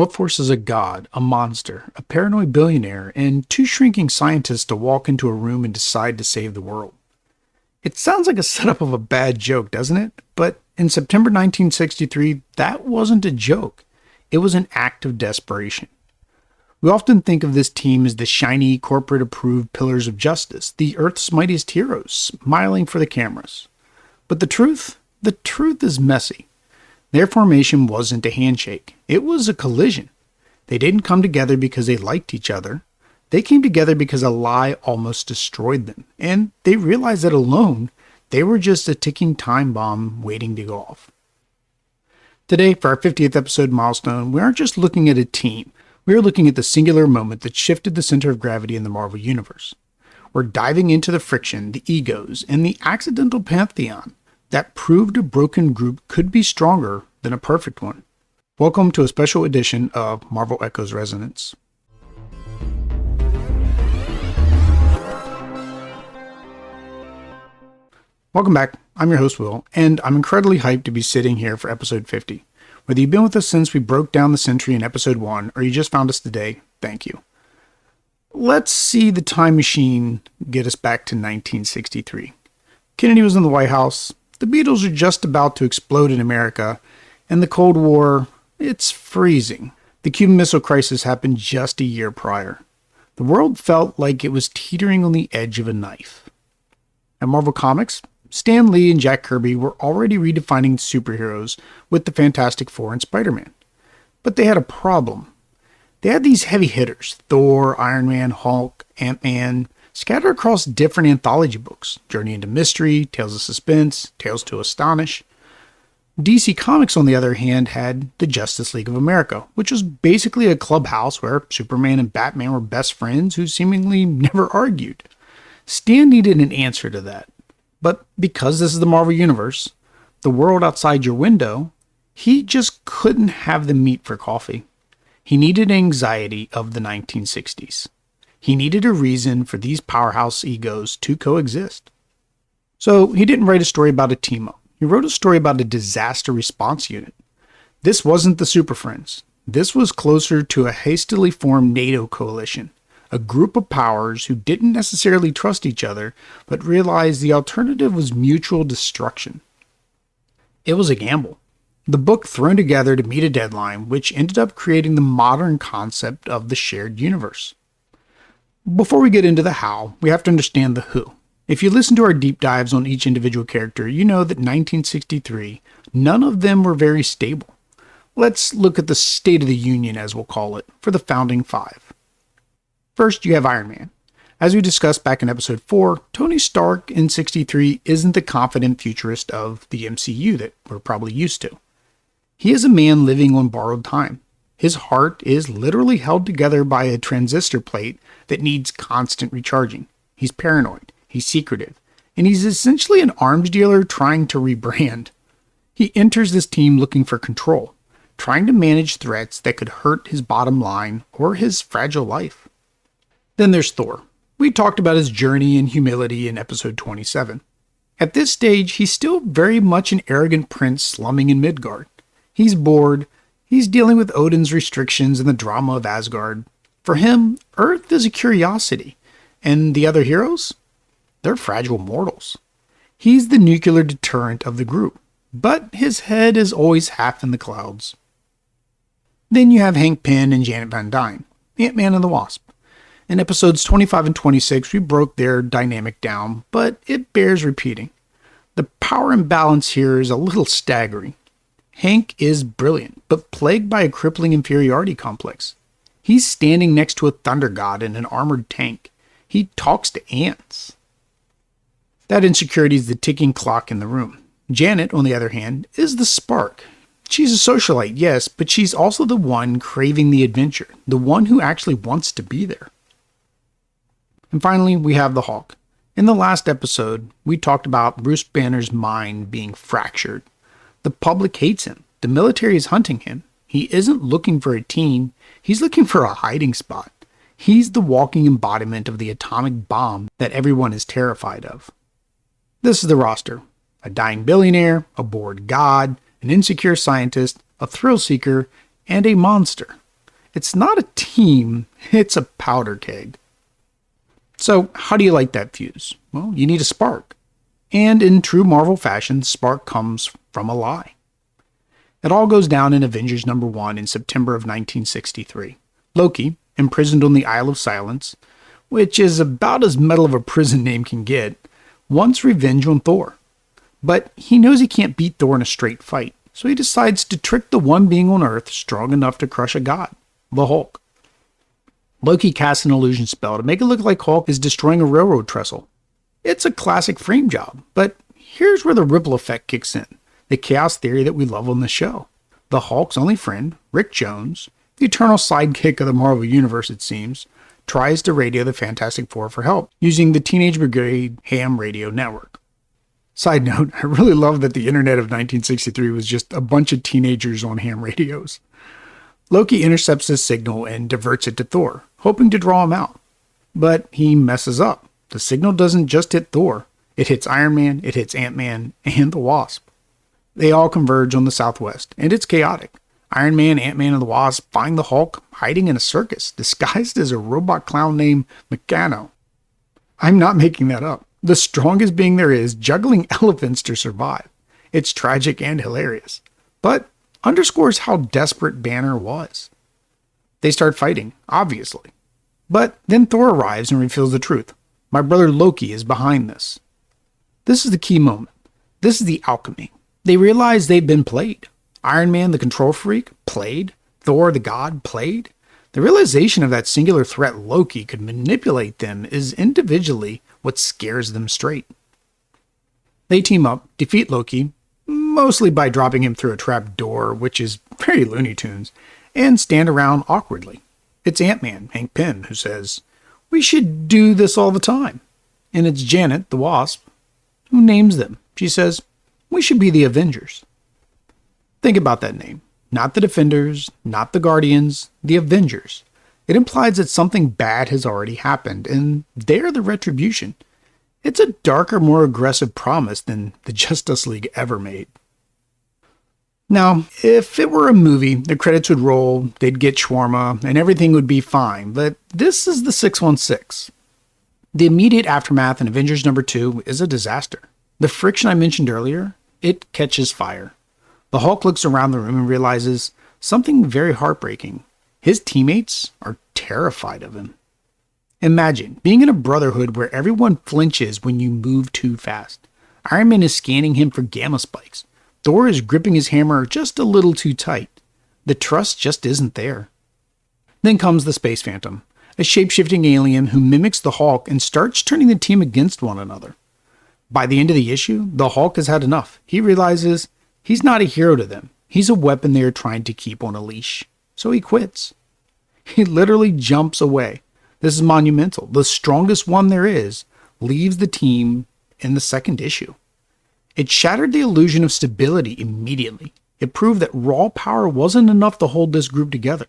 What forces a god, a monster, a paranoid billionaire, and two shrinking scientists to walk into a room and decide to save the world? It sounds like a setup of a bad joke, doesn't it? But in September 1963, that wasn't a joke. It was an act of desperation. We often think of this team as the shiny, corporate-approved pillars of justice, the Earth's mightiest heroes, smiling for the cameras. But the truth is messy. Their formation wasn't a handshake. It was a collision. They didn't come together because they liked each other. They came together because a lie almost destroyed them, and they realized that alone, they were just a ticking time bomb waiting to go off. Today, for our 50th episode milestone, we aren't just looking at a team. We are looking at the singular moment that shifted the center of gravity in the Marvel Universe. We're diving into the friction, the egos, and the accidental pantheon that proved a broken group could be stronger than a perfect one. Welcome to a special edition of Marvel Echoes Resonance. Welcome back. I'm your host, Will, and I'm incredibly hyped to be sitting here for episode 50. Whether you've been with us since we broke down the century in episode 1, or you just found us today, thank you. Let's see the time machine get us back to 1963. Kennedy was in the White House, the Beatles are just about to explode in America, and the Cold War, it's freezing. The Cuban Missile Crisis happened just a year prior. The world felt like it was teetering on the edge of a knife. At Marvel Comics, Stan Lee and Jack Kirby were already redefining superheroes with the Fantastic Four and Spider-Man. But they had a problem. They had these heavy hitters, Thor, Iron Man, Hulk, Ant-Man, scattered across different anthology books, Journey into Mystery, Tales of Suspense, Tales to Astonish. DC Comics, on the other hand, had the Justice League of America, which was basically a clubhouse where Superman and Batman were best friends who seemingly never argued. Stan needed an answer to that. But because this is the Marvel Universe, the world outside your window, he just couldn't have the meat for coffee. He needed anxiety of the 1960s. He needed a reason for these powerhouse egos to coexist. So he didn't write a story about a team-up. He wrote a story about a disaster response unit. This wasn't the Super Friends. This was closer to a hastily formed NATO coalition. A group of powers who didn't necessarily trust each other, but realized the alternative was mutual destruction. It was a gamble. The book thrown together to meet a deadline, which ended up creating the modern concept of the shared universe. Before we get into the how, we have to understand the who. If you listen to our deep dives on each individual character, you know that 1963, none of them were very stable. Let's look at the State of the Union, as we'll call it, for the founding five. First, you have Iron Man. As we discussed back in episode 4, Tony Stark in 63 isn't the confident futurist of the MCU that we're probably used to. He is a man living on borrowed time. His heart is literally held together by a transistor plate that needs constant recharging. He's paranoid, he's secretive, and he's essentially an arms dealer trying to rebrand. He enters this team looking for control, trying to manage threats that could hurt his bottom line or his fragile life. Then there's Thor. We talked about his journey and humility in episode 27. At this stage, he's still very much an arrogant prince slumming in Midgard. He's bored, he's dealing with Odin's restrictions and the drama of Asgard. For him, Earth is a curiosity, and the other heroes? They're fragile mortals. He's the nuclear deterrent of the group, but his head is always half in the clouds. Then you have Hank Pym and Janet Van Dyne, Ant-Man and the Wasp. In episodes 25 and 26, we broke their dynamic down, but it bears repeating. The power imbalance here is a little staggering. Hank is brilliant, but plagued by a crippling inferiority complex. He's standing next to a thunder god in an armored tank. He talks to ants. That insecurity is the ticking clock in the room. Janet, on the other hand, is the spark. She's a socialite, yes, but she's also the one craving the adventure, the one who actually wants to be there. And finally, we have the Hulk. In the last episode, we talked about Bruce Banner's mind being fractured. The public hates him. The military is hunting him. He isn't looking for a team. He's looking for a hiding spot. He's the walking embodiment of the atomic bomb that everyone is terrified of. This is the roster. A dying billionaire, a bored god, an insecure scientist, a thrill seeker, and a monster. It's not a team, it's a powder keg. So, how do you light that fuse? Well, you need a spark. And in true Marvel fashion, the spark comes from a lie. It all goes down in Avengers number 1 in September of 1963. Loki, imprisoned on the Isle of Silence, which is about as metal of a prison name can get, wants revenge on Thor. But he knows he can't beat Thor in a straight fight, so he decides to trick the one being on Earth strong enough to crush a god, the Hulk. Loki casts an illusion spell to make it look like Hulk is destroying a railroad trestle. It's a classic frame job, but here's where the ripple effect kicks in, the chaos theory that we love on the show. The Hulk's only friend, Rick Jones, the eternal sidekick of the Marvel Universe it seems, tries to radio the Fantastic Four for help, using the Teenage Brigade ham radio network. Side note, I really love that the internet of 1963 was just a bunch of teenagers on ham radios. Loki intercepts this signal and diverts it to Thor, hoping to draw him out. But he messes up. The signal doesn't just hit Thor. It hits Iron Man, it hits Ant-Man, and the Wasp. They all converge on the Southwest, and it's chaotic. Iron Man, Ant-Man, and the Wasp find the Hulk hiding in a circus, disguised as a robot clown named Meccano. I'm not making that up. The strongest being there is, juggling elephants to survive. It's tragic and hilarious, but underscores how desperate Banner was. They start fighting, obviously. But then Thor arrives and reveals the truth. My brother Loki is behind this. This is the key moment. This is the alchemy. They realize they've been played. Iron Man, the control freak, played. Thor, the god, played. The realization of that singular threat Loki could manipulate them is individually what scares them straight. They team up, defeat Loki, mostly by dropping him through a trap door, which is very Looney Tunes, and stand around awkwardly. It's Ant-Man, Hank Pym, who says, "We should do this all the time." And it's Janet, the Wasp, who names them. She says, "We should be the Avengers." Think about that name. Not the Defenders, not the Guardians, the Avengers. It implies that something bad has already happened, and they're the retribution. It's a darker, more aggressive promise than the Justice League ever made. Now, if it were a movie, the credits would roll, they'd get shawarma, and everything would be fine, but this is the 616. The immediate aftermath in Avengers number 2 is a disaster. The friction I mentioned earlier, it catches fire. The Hulk looks around the room and realizes something very heartbreaking. His teammates are terrified of him. Imagine being in a Brotherhood where everyone flinches when you move too fast. Iron Man is scanning him for gamma spikes. Thor is gripping his hammer just a little too tight. The trust just isn't there. Then comes the Space Phantom, a shape-shifting alien who mimics the Hulk and starts turning the team against one another. By the end of the issue, the Hulk has had enough. He realizes he's not a hero to them. He's a weapon they are trying to keep on a leash. So he quits. He literally jumps away. This is monumental. The strongest one there is leaves the team in the second issue. It shattered the illusion of stability immediately. It proved that raw power wasn't enough to hold this group together.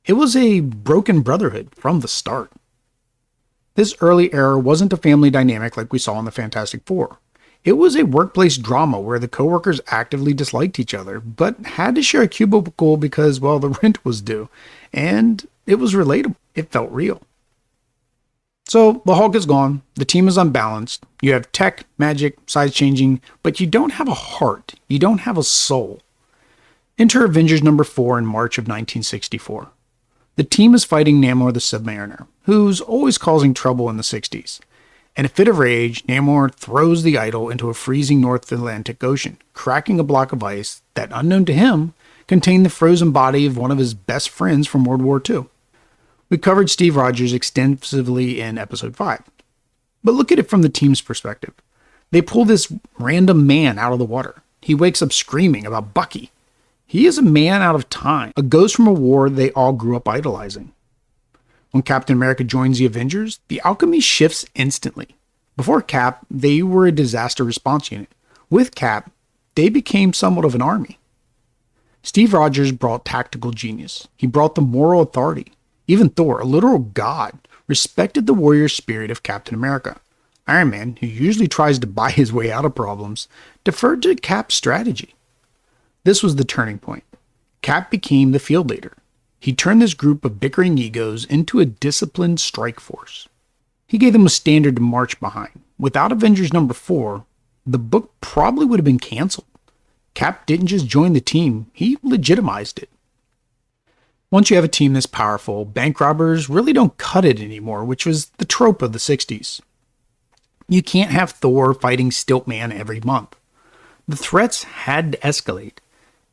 It was a broken Brotherhood from the start. This early era wasn't a family dynamic like we saw in the Fantastic Four. It was a workplace drama where the coworkers actively disliked each other, but had to share a cubicle because, well, the rent was due. And it was relatable. It felt real. So the Hulk is gone. The team is unbalanced. You have tech, magic, size changing, but you don't have a heart. You don't have a soul. Enter Avengers number 4 in March of 1964. The team is fighting Namor the Submariner, who's always causing trouble in the 60s. In a fit of rage, Namor throws the idol into a freezing North Atlantic Ocean, cracking a block of ice that, unknown to him, contained the frozen body of one of his best friends from World War II. We covered Steve Rogers extensively in episode 5. But look at it from the team's perspective. They pull this random man out of the water. He wakes up screaming about Bucky. He is a man out of time, a ghost from a war they all grew up idolizing. When Captain America joins the Avengers, the alchemy shifts instantly. Before Cap, they were a disaster response unit. With Cap, they became somewhat of an army. Steve Rogers brought tactical genius. He brought the moral authority. Even Thor, a literal god, respected the warrior spirit of Captain America. Iron Man, who usually tries to buy his way out of problems, deferred to Cap's strategy. This was the turning point. Cap became the field leader. He turned this group of bickering egos into a disciplined strike force. He gave them a standard to march behind. Without Avengers number 4, the book probably would have been canceled. Cap didn't just join the team, he legitimized it. Once you have a team this powerful, bank robbers really don't cut it anymore, which was the trope of the 60s. You can't have Thor fighting Stiltman every month. The threats had to escalate,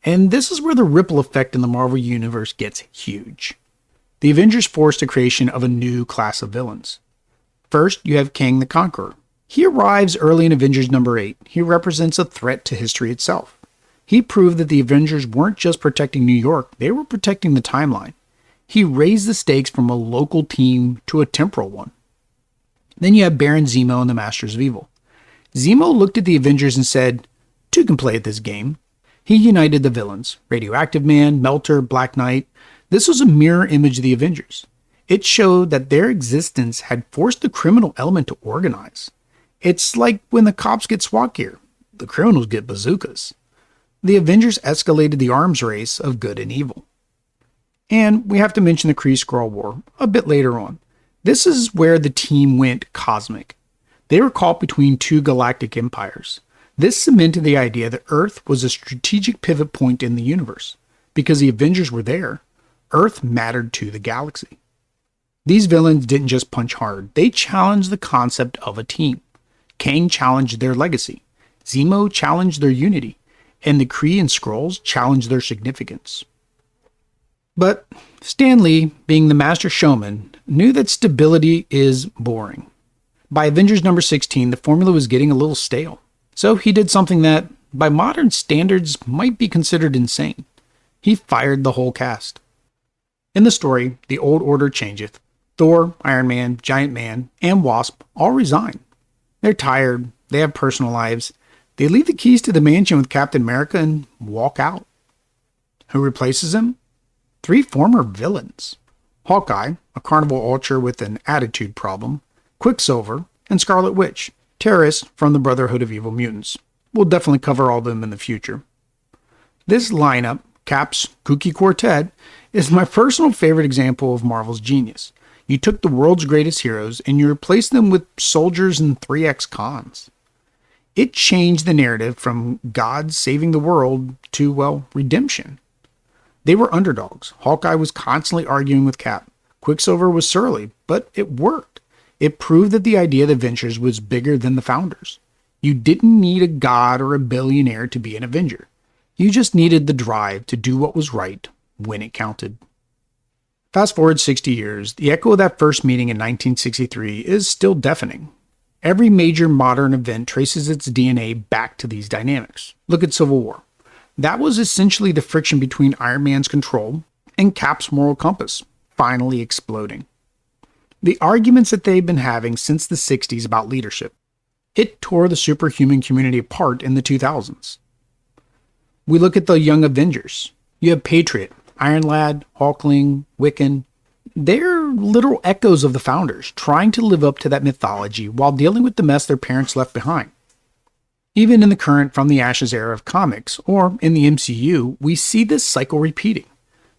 and this is where the ripple effect in the Marvel Universe gets huge. The Avengers forced the creation of a new class of villains. First, you have Kang the Conqueror. He arrives early in Avengers number 8. He represents a threat to history itself. He proved that the Avengers weren't just protecting New York, they were protecting the timeline. He raised the stakes from a local team to a temporal one. Then you have Baron Zemo and the Masters of Evil. Zemo looked at the Avengers and said, "Two can play at this game." He united the villains, Radioactive Man, Melter, Black Knight. This was a mirror image of the Avengers. It showed that their existence had forced the criminal element to organize. It's like when the cops get SWAT gear, the criminals get bazookas. The Avengers escalated the arms race of good and evil. And we have to mention the Kree-Skrull War a bit later on. This is where the team went cosmic. They were caught between two galactic empires. This cemented the idea that Earth was a strategic pivot point in the universe. Because the Avengers were there, Earth mattered to the galaxy. These villains didn't just punch hard, they challenged the concept of a team. Kang challenged their legacy, Zemo challenged their unity, and the Kree and Skrulls challenged their significance. But Stan Lee, being the master showman, knew that stability is boring. By Avengers number 16, the formula was getting a little stale. So he did something that, by modern standards, might be considered insane. He fired the whole cast. In the story, the old order changeth. Thor, Iron Man, Giant Man, and Wasp all resign. They're tired, they have personal lives. They leave the keys to the mansion with Captain America and walk out. Who replaces him? 3 former villains. Hawkeye, a carnival ultra with an attitude problem, Quicksilver, and Scarlet Witch, terrorists from the Brotherhood of Evil Mutants. We'll definitely cover all of them in the future. This lineup, Cap's kooky quartet, is my personal favorite example of Marvel's genius. You took the world's greatest heroes and you replaced them with soldiers and 3x cons. It changed the narrative from God saving the world to, well, redemption. They were underdogs. Hawkeye was constantly arguing with Cap. Quicksilver was surly, but it worked. It proved that the idea of the Avengers was bigger than the founders. You didn't need a god or a billionaire to be an Avenger. You just needed the drive to do what was right when it counted. Fast forward 60 years, the echo of that first meeting in 1963 is still deafening. Every major modern event traces its DNA back to these dynamics. Look at Civil War. That was essentially the friction between Iron Man's control and Cap's moral compass finally exploding. The arguments that they've been having since the 60s about leadership. It tore the superhuman community apart in the 2000s. We look at the Young Avengers. You have Patriot, Iron Lad, Hulkling, Wiccan. They're literal echoes of the founders, trying to live up to that mythology while dealing with the mess their parents left behind. Even in the current From the Ashes era of comics, or in the MCU, we see this cycle repeating.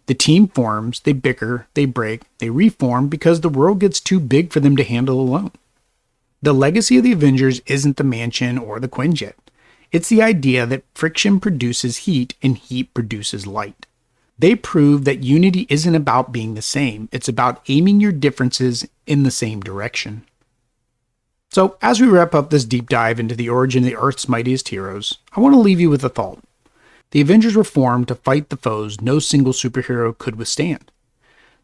The team forms, they bicker, they break, they reform because the world gets too big for them to handle alone. The legacy of the Avengers isn't the mansion or the Quinjet. It's the idea that friction produces heat and heat produces light. They prove that unity isn't about being the same, it's about aiming your differences in the same direction. So, as we wrap up this deep dive into the origin of the Earth's mightiest heroes, I want to leave you with a thought. The Avengers were formed to fight the foes no single superhero could withstand.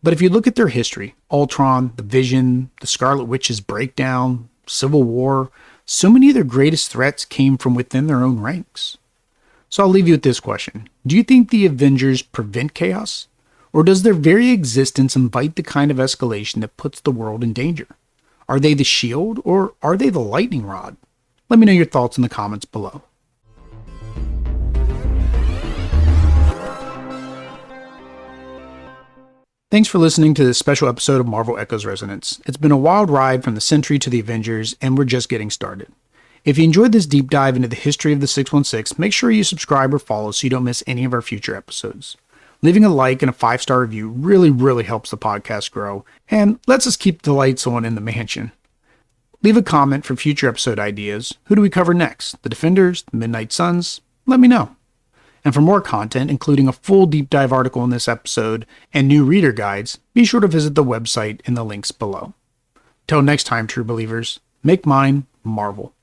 But if you look at their history, Ultron, the Vision, the Scarlet Witch's breakdown, Civil War, so many of their greatest threats came from within their own ranks. So I'll leave you with this question. Do you think the Avengers prevent chaos? Or does their very existence invite the kind of escalation that puts the world in danger? Are they the shield or are they the lightning rod? Let me know your thoughts in the comments below. Thanks for listening to this special episode of Marvel Echoes Resonance. It's been a wild ride from the Century to the Avengers, and we're just getting started. If you enjoyed this deep dive into the history of the 616, make sure you subscribe or follow so you don't miss any of our future episodes. Leaving a like and a 5-star review really helps the podcast grow and lets us keep the lights on in the mansion. Leave a comment for future episode ideas. Who do we cover next? The Defenders? The Midnight Suns? Let me know. And for more content, including a full deep dive article in this episode and new reader guides, be sure to visit the website in the links below. Till next time, true believers, make mine Marvel.